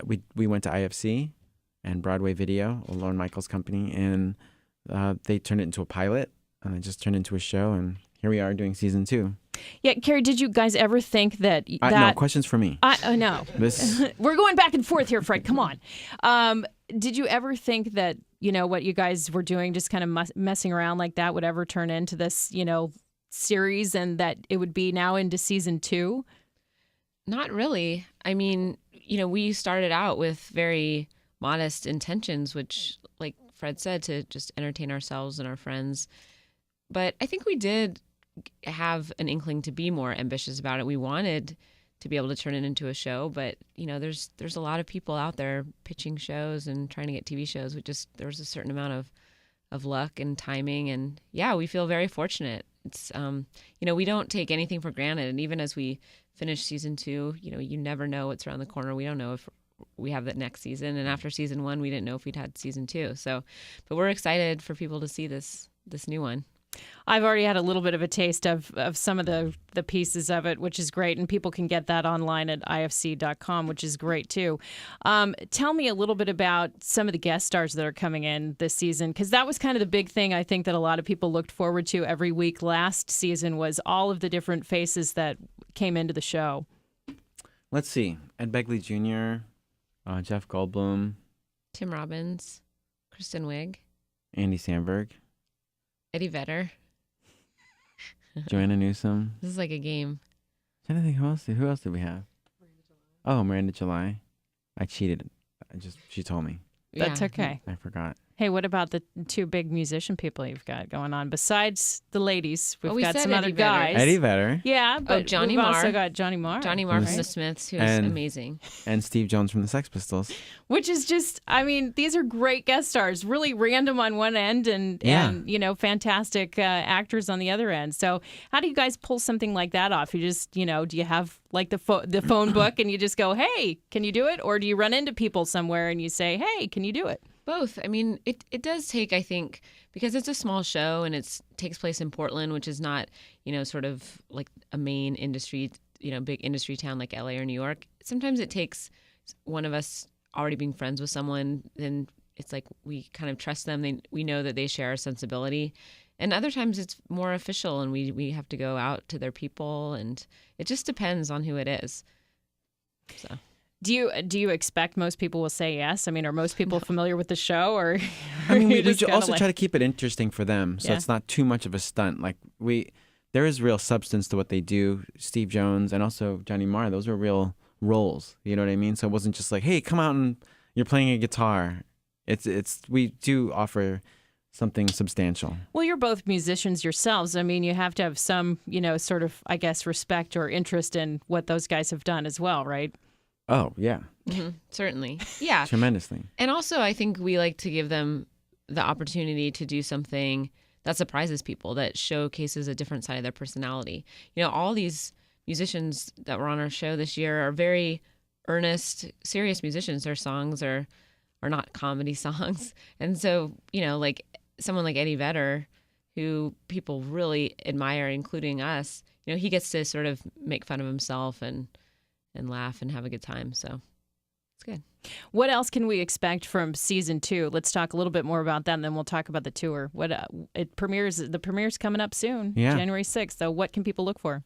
we went to IFC and Broadway Video, Lorne Michaels' company, and they turned it into a pilot, and it just turned into a show, and here we are doing season 2. Yeah, Carrie, did you guys ever think that No, questions for me. No. This We're going back and forth here, Fred. Come on. Did you ever think that, what you guys were doing, just kind of messing around like that, would ever turn into this, series, and that it would be now into season 2? Not really. I mean, we started out with very modest intentions, which, like Fred said, to just entertain ourselves and our friends. But I think we did have an inkling to be more ambitious about it. We wanted to be able to turn it into a show, but there's a lot of people out there pitching shows and trying to get TV shows. There's a certain amount of luck and timing, and yeah, we feel very fortunate. It's we don't take anything for granted, and even as we finish season 2, you never know what's around the corner. We don't know if we have that next season, and after season 1, we didn't know if we'd had season 2. So, but we're excited for people to see this new one. I've already had a little bit of a taste of some of the pieces of it, which is great. And people can get that online at ifc.com, which is great, too. Tell me a little bit about some of the guest stars that are coming in this season, because that was kind of the big thing I think that a lot of people looked forward to every week last season, was all of the different faces that came into the show. Let's see. Ed Begley Jr., Jeff Goldblum, Tim Robbins, Kristen Wiig, Andy Samberg, Eddie Vedder. Joanna Newsom. This is like a game. I'm trying to think who else did we have? Miranda July. I cheated. She told me. That's okay. I forgot. Hey, what about the 2 big musician people you've got going on? Besides the ladies, we've got some other guys. Eddie Vedder. Yeah, but Johnny we've Marr. also got Johnny Marr. Johnny Marr from the Smiths, who's amazing. And Steve Jones from the Sex Pistols. Which is just, these are great guest stars, really random on one end and fantastic actors on the other end. So how do you guys pull something like that off? You just, do you have like the phone book and you just go, hey, can you do it? Or do you run into people somewhere and you say, hey, can you do it? Both. I mean, it does take, I think, because it's a small show and it takes place in Portland, which is not, sort of like a main industry, big industry town like LA or New York. Sometimes it takes one of us already being friends with someone, then it's like we kind of trust them. We know that they share our sensibility. And other times it's more official and we have to go out to their people, and it just depends on who it is. So. Do you expect most people will say yes? I mean, are most people familiar with the show, or? We also try to keep it interesting for them, so it's not too much of a stunt. Like there is real substance to what they do. Steve Jones and also Johnny Marr; those were real roles. You know what I mean? So it wasn't just like, hey, come out and you're playing a guitar. We do offer something substantial. Well, you're both musicians yourselves. I mean, you have to have some, sort of, I guess, respect or interest in what those guys have done as well, right? Oh, yeah. Mm-hmm. Certainly. Yeah. Tremendously. And also, I think we like to give them the opportunity to do something that surprises people, that showcases a different side of their personality. All these musicians that were on our show this year are very earnest, serious musicians. Their songs are not comedy songs. And so, like someone like Eddie Vedder, who people really admire, including us, he gets to sort of make fun of himself and laugh and have a good time. So it's good. What else can we expect from season 2? Let's talk a little bit more about that, and then we'll talk about the tour. The premiere's coming up soon, January 6th. So what can people look for?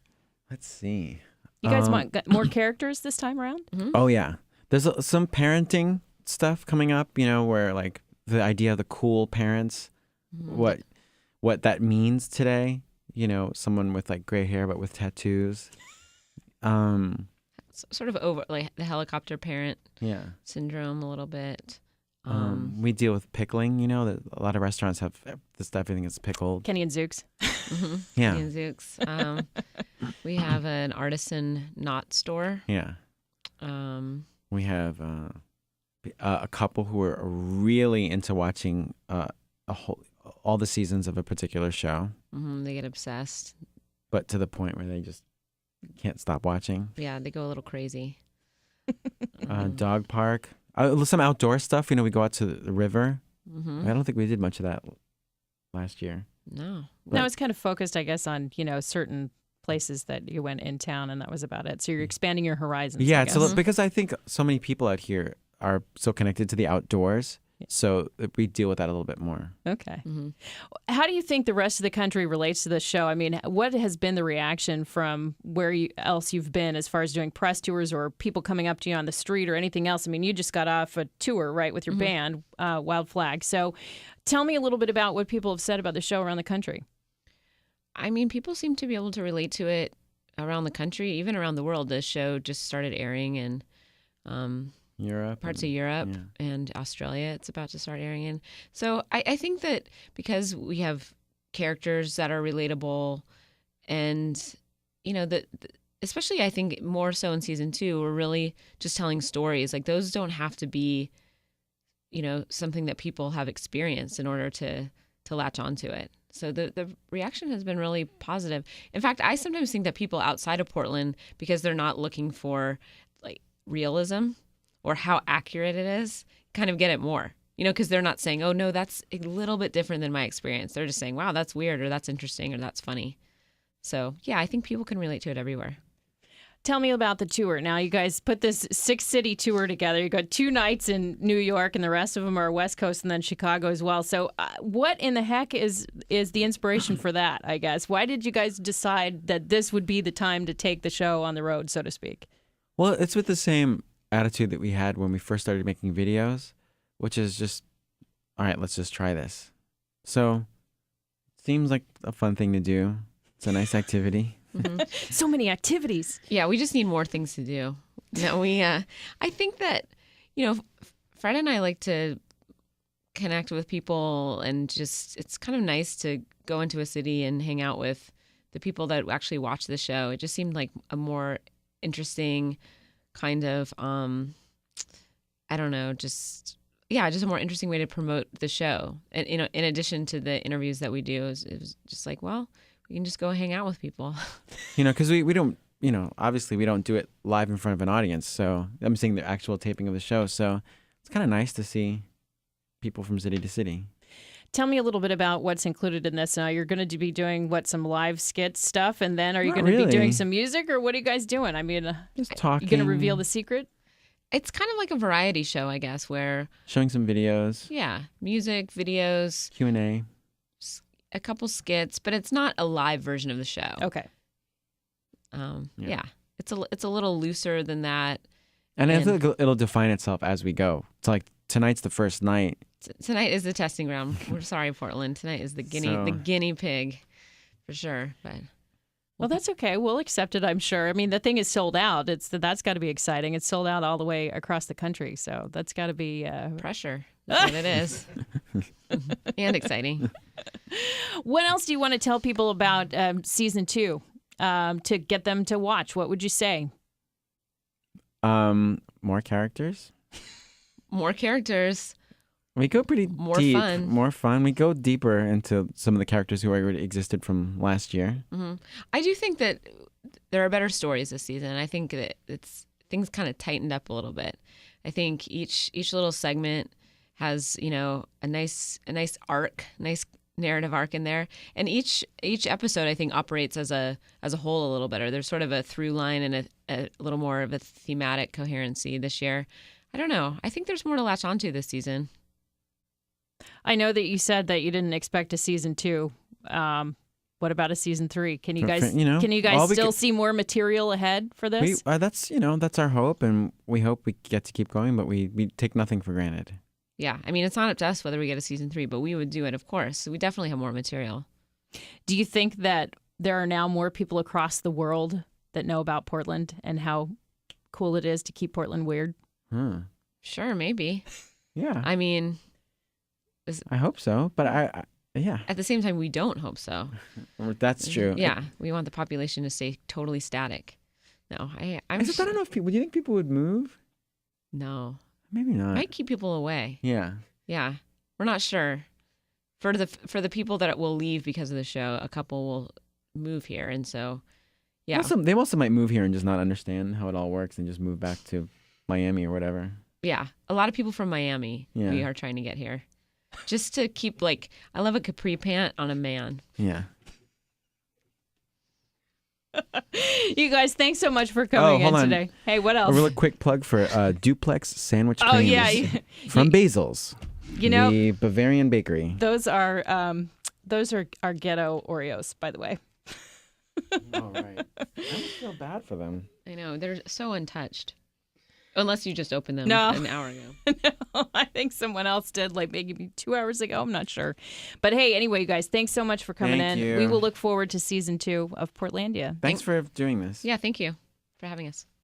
Let's see. You guys want more characters this time around? Mm-hmm. Oh, yeah. There's some parenting stuff coming up, where like the idea of the cool parents, what that means today, someone with like gray hair but with tattoos. Sort of over like the helicopter parent syndrome a little bit. We deal with pickling, that a lot of restaurants have this stuff, everything is pickled. Kenny and Zooks. Mm-hmm. Yeah. Kenny and Zooks. We have an artisan knot store. Yeah. We have a couple who are really into watching all the seasons of a particular show. Mm-hmm. They get obsessed. But to the point where they just can't stop watching. Yeah, they go a little crazy. Dog park. Some outdoor stuff. We go out to the river. Mm-hmm. I don't think we did much of that last year. No. No, it's kind of focused, I guess, on, certain places that you went in town, and that was about it. So you're expanding your horizons. Yeah, because I think so many people out here are so connected to the outdoors. So we deal with that a little bit more. Okay. How do you think the rest of the country relates to this show? I mean, what has been the reaction from else you've been as far as doing press tours or people coming up to you on the street or anything else? I mean, you just got off a tour, right, with your band, Wild Flag. So tell me a little bit about what people have said about the show around the country. I mean, people seem to be able to relate to it around the country, even around the world. The show just started airing in Europe, parts of Europe and Australia. It's about to start airing in. So I think that because we have characters that are relatable, and especially I think more so in season 2, we're really just telling stories. Like those don't have to be, something that people have experienced in order to latch onto it. So the reaction has been really positive. In fact, I sometimes think that people outside of Portland, because they're not looking for like realism or how accurate it is, kind of get it more, because they're not saying, oh, no, that's a little bit different than my experience. They're just saying, wow, that's weird, or that's interesting, or that's funny. So, yeah, I think people can relate to it everywhere. Tell me about the tour. Now, you guys put this 6-city tour together. You got 2 nights in New York, and the rest of them are West Coast and then Chicago as well. So what in the heck is the inspiration for that, I guess? Why did you guys decide that this would be the time to take the show on the road, so to speak? Well, it's with the same attitude that we had when we first started making videos, which is just, all right, let's just try this. So it seems like a fun thing to do. It's a nice activity. So many activities. Yeah, we just need more things to do. No, I think that, Fred and I like to connect with people, and just, it's kind of nice to go into a city and hang out with the people that actually watch the show. It just seemed like a more interesting kind of, I don't know, just a more interesting way to promote the show. And, in addition to the interviews that we do, it was just like, well, we can just go hang out with people. Because we don't, obviously we don't do it live in front of an audience. So I'm seeing the actual taping of the show. So it's kind of nice to see people from city to city. Tell me a little bit about what's included in this. Now, you're going to be doing, some live skit stuff, and then are you going to be doing some music, or what are you guys doing? I mean, just talking. You going to reveal the secret? It's kind of like a variety show, I guess, where... Showing some videos. Yeah, music, videos. Q&A. A couple skits, but it's not a live version of the show. Okay. Yeah. It's a little looser than that. And I think it'll define itself as we go. It's like tonight's the first night. Tonight is the testing ground. We're sorry, Portland. Tonight is the guinea pig, for sure. But well, that's okay. We'll accept it, I'm sure. I mean, the thing is sold out. That's got to be exciting. It's sold out all the way across the country, so that's got to be pressure. That's what it is, and exciting. What else do you want to tell people about season 2 to get them to watch? What would you say? More characters. More characters. We go pretty more deep. Fun. More fun. We go deeper into some of the characters who already existed from last year. Mm-hmm. I do think that there are better stories this season. I think that things kind of tightened up a little bit. I think each little segment has a nice arc, nice narrative arc in there, and each episode I think operates as a whole a little better. There's sort of a through line and a little more of a thematic coherency this year. I don't know. I think there's more to latch onto this season. I know that you said that you didn't expect a season 2. What about a season 3? Can you guys still see more material ahead for this? That's our hope, and we hope we get to keep going, but we take nothing for granted. Yeah, I mean, it's not up to us whether we get a season 3, but we would do it, of course. So we definitely have more material. Do you think that there are now more people across the world that know about Portland and how cool it is to keep Portland weird? Sure, maybe. Yeah. I mean... I hope so, but yeah. At the same time, we don't hope so. That's true. Yeah, we want the population to stay totally static. No, I don't know if people... Do you think people would move? No. Maybe not. Might keep people away. Yeah. Yeah. We're not sure. For the people that will leave because of the show, a couple will move here, and so yeah. They also might move here and just not understand how it all works and just move back to Miami or whatever. Yeah. A lot of people from Miami we are trying to get here. Just to keep, I love a capri pant on a man. Yeah. You guys, thanks so much for coming in today. Hey, what else? A really quick plug for Duplex Sandwich Creams from Basil's, the Bavarian bakery. Those are our ghetto Oreos, by the way. All right. I almost feel bad for them. I know. They're so untouched. Unless you just opened them an hour ago. No, I think someone else did, like maybe 2 hours ago. I'm not sure. But hey, anyway, you guys, thanks so much for coming in. You. We will look forward to season 2 of Portlandia. Thanks for doing this. Yeah, thank you for having us.